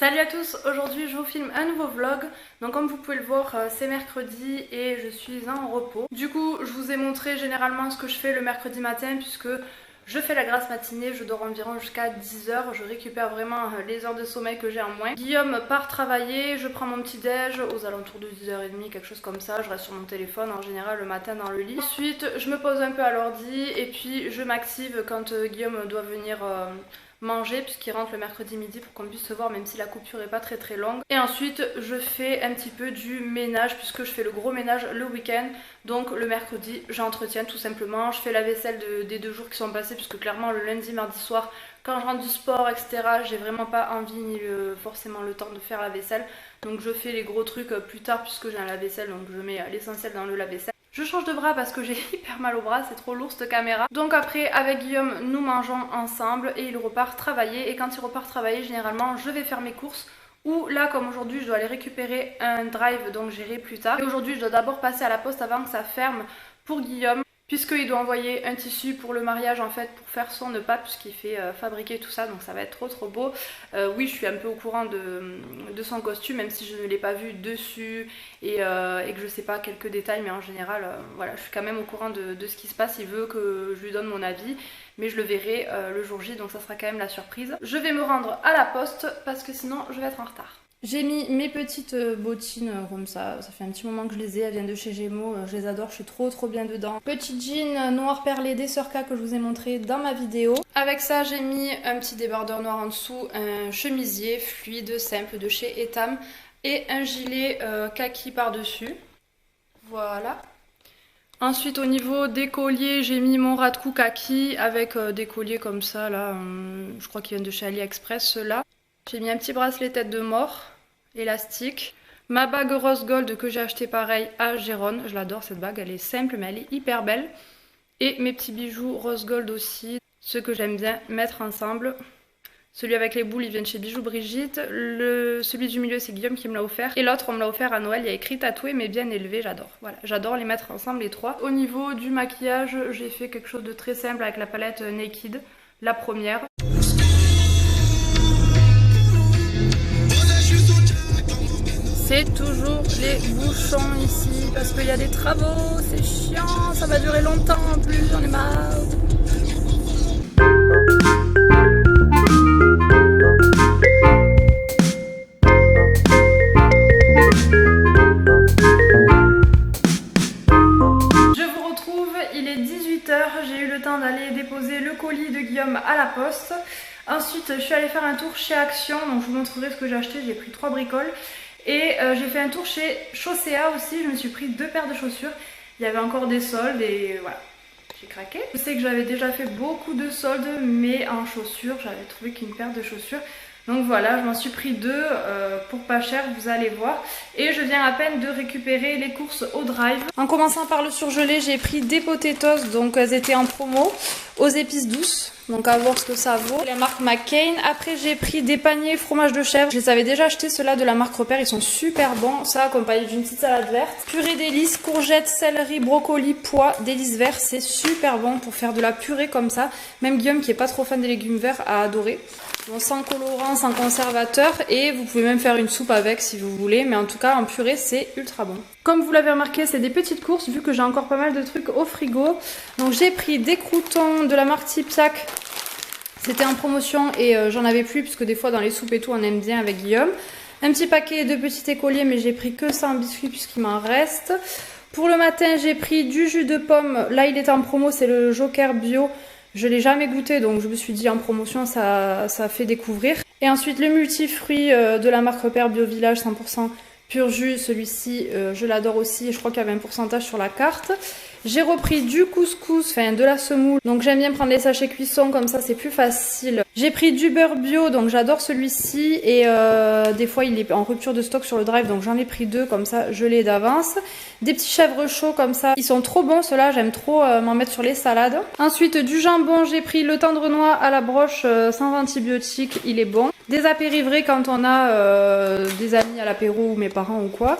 Salut à tous, aujourd'hui je vous filme un nouveau vlog. Donc comme vous pouvez le voir, c'est mercredi et je suis en repos. Du coup je vous ai montré généralement ce que je fais le mercredi matin puisque je fais la grasse matinée, je dors environ jusqu'à 10 h, je récupère vraiment les heures de sommeil que j'ai en moins. Guillaume part travailler, je prends mon petit déj aux alentours de 10h30, quelque chose comme ça, je reste sur mon téléphone en général le matin dans le lit. Ensuite je me pose un peu à l'ordi et puis je m'active quand Guillaume doit venir manger puisqu'il rentre le mercredi midi pour qu'on puisse se voir même si la coupure est pas très longue. Et ensuite je fais un petit peu du ménage puisque je fais le gros ménage le week-end. Donc le mercredi j'entretiens tout simplement, je fais la vaisselle des 2 jours qui sont passés puisque clairement le lundi, mardi soir quand je rentre du sport etc j'ai vraiment pas envie ni forcément le temps de faire la vaisselle. Donc je fais les gros trucs plus tard puisque j'ai un lave-vaisselle, donc je mets l'essentiel dans le lave-vaisselle. Je change de bras parce que j'ai hyper mal au bras, c'est trop lourd cette caméra. Donc après avec Guillaume nous mangeons ensemble et il repart travailler. Et quand il repart travailler généralement je vais faire mes courses. Ou là comme aujourd'hui je dois aller récupérer un drive donc j'irai plus tard. Et aujourd'hui je dois d'abord passer à la poste avant que ça ferme pour Guillaume. Puisqu'il doit envoyer un tissu pour le mariage en fait pour faire son nœud pape puisqu'il fait fabriquer tout ça, donc ça va être trop beau. Oui je suis un peu au courant de son costume même si je ne l'ai pas vu dessus et que je sais pas quelques détails, mais en général voilà je suis quand même au courant de ce qui se passe. Il veut que je lui donne mon avis mais je le verrai le jour J, donc ça sera quand même la surprise. Je vais me rendre à la poste parce que sinon je vais être en retard. J'ai mis mes petites bottines comme ça fait un petit moment que je les ai, elles viennent de chez Gémeaux, je les adore, je suis trop bien dedans. Petit jean noir perlé des Sœurs K que je vous ai montré dans ma vidéo. Avec ça j'ai mis un petit débardeur noir en dessous, un chemisier fluide simple de chez Etam et un gilet kaki par dessus. Voilà. Ensuite au niveau des colliers j'ai mis mon rat de cou kaki avec des colliers comme ça là, je crois qu'ils viennent de chez AliExpress ceux-là. J'ai mis un petit bracelet tête de mort, élastique. Ma bague rose gold que j'ai acheté pareil à Gérone. Je l'adore cette bague, elle est simple mais elle est hyper belle. Et mes petits bijoux rose gold aussi, ceux que j'aime bien mettre ensemble. Celui avec les boules il vient de chez Bijoux Brigitte. Celui du milieu c'est Guillaume qui me l'a offert. Et l'autre on me l'a offert à Noël, il y a écrit tatoué mais bien élevé, j'adore. Voilà, j'adore les mettre ensemble les trois. Au niveau du maquillage j'ai fait quelque chose de très simple avec la palette Naked, la première. C'est toujours les bouchons ici parce qu'il y a des travaux, c'est chiant, ça va durer longtemps en plus, j'en ai marre. Je vous retrouve, il est 18 h, j'ai eu le temps d'aller déposer le colis de Guillaume à la poste. Ensuite je suis allée faire un tour chez Action, donc je vous montrerai ce que j'ai acheté, j'ai pris 3 bricoles. Et j'ai fait un tour chez Chaussea aussi, je me suis pris 2 paires de chaussures. Il y avait encore des soldes et voilà, j'ai craqué. Je sais que j'avais déjà fait beaucoup de soldes, mais en chaussures, j'avais trouvé qu'une paire de chaussures. Donc voilà, je m'en suis pris 2 pour pas cher, vous allez voir. Et je viens à peine de récupérer les courses au drive. En commençant par le surgelé, j'ai pris des potatoes, donc elles étaient en promo, aux épices douces. Donc à voir ce que ça vaut. La marque McCain. Après j'ai pris des paniers fromage de chèvre. Je les avais déjà achetés, ceux-là de la marque Repère, ils sont super bons. Ça accompagné d'une petite salade verte. Purée d'élices, courgettes, céleri, brocoli, pois, d'élices verts. C'est super bon pour faire de la purée comme ça. Même Guillaume qui est pas trop fan des légumes verts a adoré. Bon, sans colorant, sans conservateur, et vous pouvez même faire une soupe avec si vous voulez, mais en tout cas en purée c'est ultra bon. Comme vous l'avez remarqué, c'est des petites courses vu que j'ai encore pas mal de trucs au frigo. Donc j'ai pris des croûtons de la marque Tipiak, c'était en promotion et j'en avais plus puisque des fois dans les soupes et tout on aime bien avec Guillaume. Un petit paquet de petits écoliers, mais j'ai pris que ça en biscuits puisqu'il m'en reste. Pour le matin j'ai pris du jus de pomme, là il est en promo, c'est le Joker Bio. Je l'ai jamais goûté donc je me suis dit en promotion ça fait découvrir. Et ensuite le multifruit de la marque Repère Bio Village 100% pur jus, celui-ci je l'adore aussi et je crois qu'il y avait un pourcentage sur la carte. J'ai repris du couscous, enfin de la semoule, donc j'aime bien prendre les sachets cuisson comme ça c'est plus facile. J'ai pris du beurre bio, donc j'adore celui-ci et des fois il est en rupture de stock sur le drive donc j'en ai pris 2 comme ça je l'ai d'avance. Des petits chèvres chauds comme ça, ils sont trop bons ceux-là, j'aime trop m'en mettre sur les salades. Ensuite du jambon, j'ai pris le tendre noix à la broche sans antibiotiques, il est bon. Des apérivrés quand on a des amis à l'apéro ou mes parents ou quoi.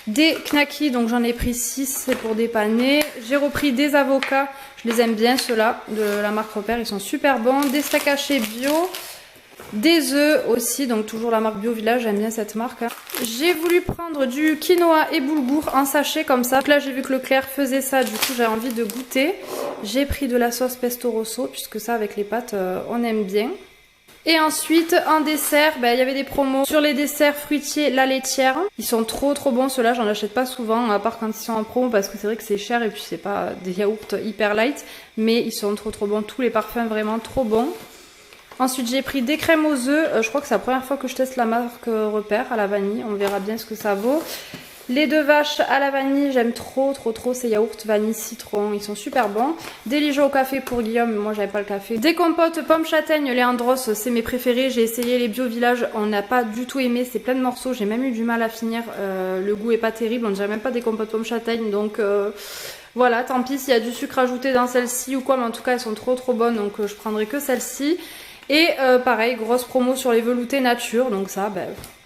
Des knackis, donc j'en ai pris 6, c'est pour dépanner. J'ai repris des avocats, je les aime bien ceux-là, de la marque Repère, ils sont super bons. Des steaks hachés bio. Des œufs aussi, donc toujours la marque Bio Village, j'aime bien cette marque. J'ai voulu prendre du quinoa et boulgour en sachet comme ça. Donc là j'ai vu que Leclerc faisait ça, du coup j'ai envie de goûter. J'ai pris de la sauce pesto rosso, puisque ça avec les pâtes on aime bien. Et ensuite en dessert, il y avait des promos sur les desserts fruitiers La Laitière. Ils sont trop bons, ceux-là j'en achète pas souvent, à part quand ils sont en promo, parce que c'est vrai que c'est cher et puis c'est pas des yaourts hyper light. Mais ils sont trop bons, tous les parfums vraiment trop bons. Ensuite j'ai pris des crèmes aux œufs, je crois que c'est la première fois que je teste la marque Repère à la vanille, on verra bien ce que ça vaut. Les 2 vaches à la vanille, j'aime trop ces yaourts vanille citron, ils sont super bons. Des Ligeaux au café pour Guillaume, moi j'avais pas le café. Des compotes pommes châtaigne, les Andros, c'est mes préférés. J'ai essayé les Bio Village, on n'a pas du tout aimé, c'est plein de morceaux, j'ai même eu du mal à finir. Le goût est pas terrible, on dirait même pas des compotes pommes châtaigne, donc voilà, tant pis s'il y a du sucre ajouté dans celle-ci ou quoi, mais en tout cas elles sont trop bonnes, donc je prendrai que celle-ci. Et pareil, grosse promo sur les veloutés nature, donc ça,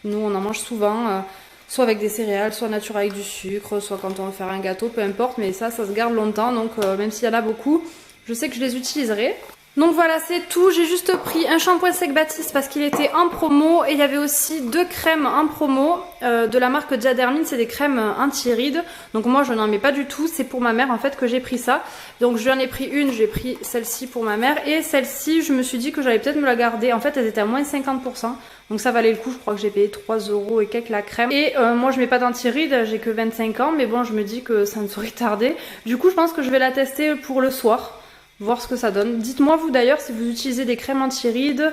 nous on en mange souvent. Soit avec des céréales, soit nature avec du sucre, soit quand on veut faire un gâteau, peu importe. Mais ça se garde longtemps, donc même s'il y en a beaucoup, je sais que je les utiliserai. Donc voilà, c'est tout. J'ai juste pris un shampoing sec Baptiste parce qu'il était en promo. Et il y avait aussi 2 crèmes en promo de la marque Diadermine. C'est des crèmes anti-rides. Donc moi, je n'en mets pas du tout. C'est pour ma mère en fait que j'ai pris ça. Donc j'en ai pris une, j'ai pris celle-ci pour ma mère. Et celle-ci, je me suis dit que j'allais peut-être me la garder. En fait, elles étaient à moins 50%. Donc ça valait le coup. Je crois que j'ai payé 3 € et quelques la crème. Et moi, je mets pas d'anti-rides. J'ai que 25 ans. Mais bon, je me dis que ça ne saurait tarder. Du coup, je pense que je vais la tester pour le soir. Voir ce que ça donne. Dites-moi vous d'ailleurs si vous utilisez des crèmes anti-rides,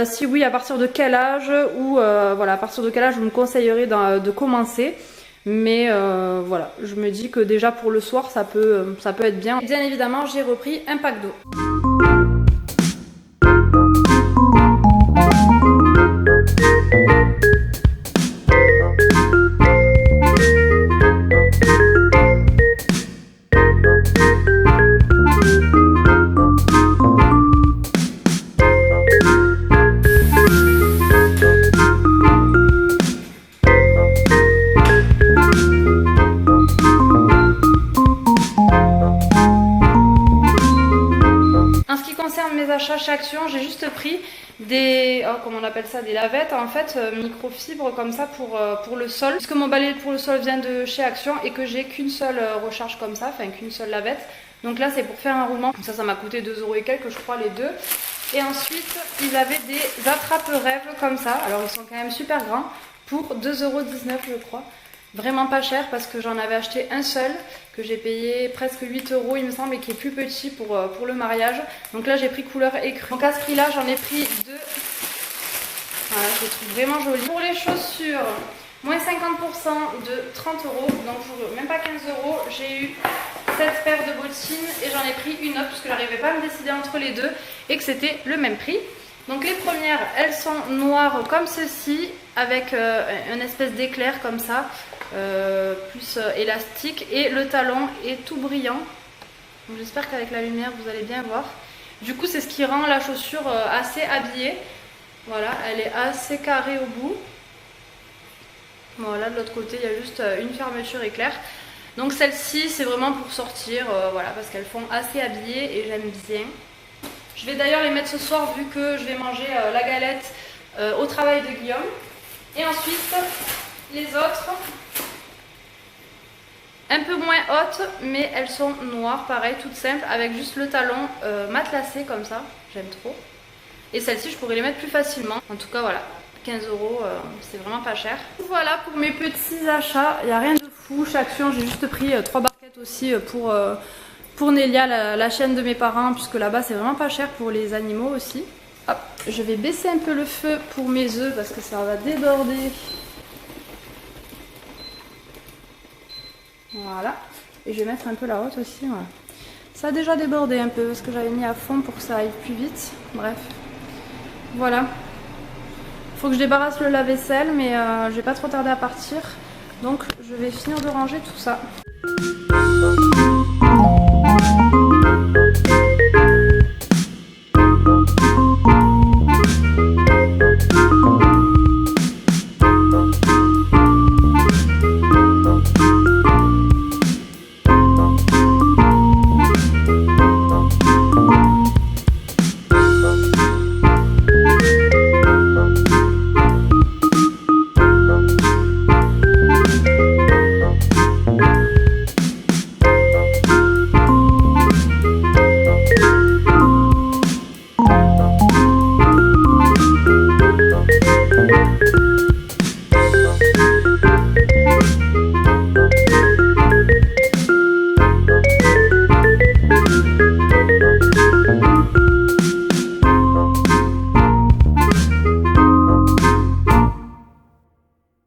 si oui à partir de quel âge ou voilà à partir de quel âge vous me conseillerez de commencer. Mais voilà, je me dis que déjà pour le soir ça peut être bien. Et bien évidemment j'ai repris un pack d'eau. Chez Action, j'ai juste pris des, comment on appelle ça, des lavettes en fait, microfibres comme ça pour le sol. Puisque mon balai pour le sol vient de chez Action et que j'ai qu'une seule recharge comme ça, enfin qu'une seule lavette. Donc là c'est pour faire un roulement, ça m'a coûté 2 € et quelques je crois les deux. Et ensuite ils avaient des attrape-rêves comme ça, alors ils sont quand même super grands, pour 2,19 € je crois. Vraiment pas cher parce que j'en avais acheté un seul que j'ai payé presque 8 € il me semble et qui est plus petit pour le mariage. Donc là j'ai pris couleur écru. Donc à ce prix là j'en ai pris 2. Voilà, je les trouve vraiment jolies. Pour les chaussures, moins 50% de 30 €. Donc pour même pas 15 €, j'ai eu cette paire de bottines et j'en ai pris une autre parce que j'arrivais pas à me décider entre les deux et que c'était le même prix. Donc les premières, elles sont noires comme ceci, avec une espèce d'éclair comme ça, plus élastique, et le talon est tout brillant. J'espère qu'avec la lumière vous allez bien voir. Du coup c'est ce qui rend la chaussure assez habillée. Voilà, elle est assez carrée au bout. Voilà, de l'autre côté il y a juste une fermeture éclair. Donc celle-ci c'est vraiment pour sortir, voilà, parce qu'elles font assez habillées et j'aime bien. Je vais d'ailleurs les mettre ce soir vu que je vais manger la galette au travail de Guillaume. Et ensuite, les autres, un peu moins hautes, mais elles sont noires, pareil, toutes simples, avec juste le talon matelassé comme ça. J'aime trop. Et celles-ci, je pourrais les mettre plus facilement. En tout cas, voilà, 15 €, c'est vraiment pas cher. Voilà pour mes petits achats. Il n'y a rien de fou. Chez Action, j'ai juste pris 3 barquettes aussi pour Nelia, la chienne de mes parents, puisque là-bas c'est vraiment pas cher pour les animaux aussi. Hop, je vais baisser un peu le feu pour mes œufs parce que ça va déborder. Voilà, et je vais mettre un peu la haute aussi. Voilà. Ça a déjà débordé un peu parce que j'avais mis à fond pour que ça aille plus vite. Bref, voilà. Faut que je débarrasse le lave-vaisselle, mais je vais pas trop tarder à partir. Donc je vais finir de ranger tout ça.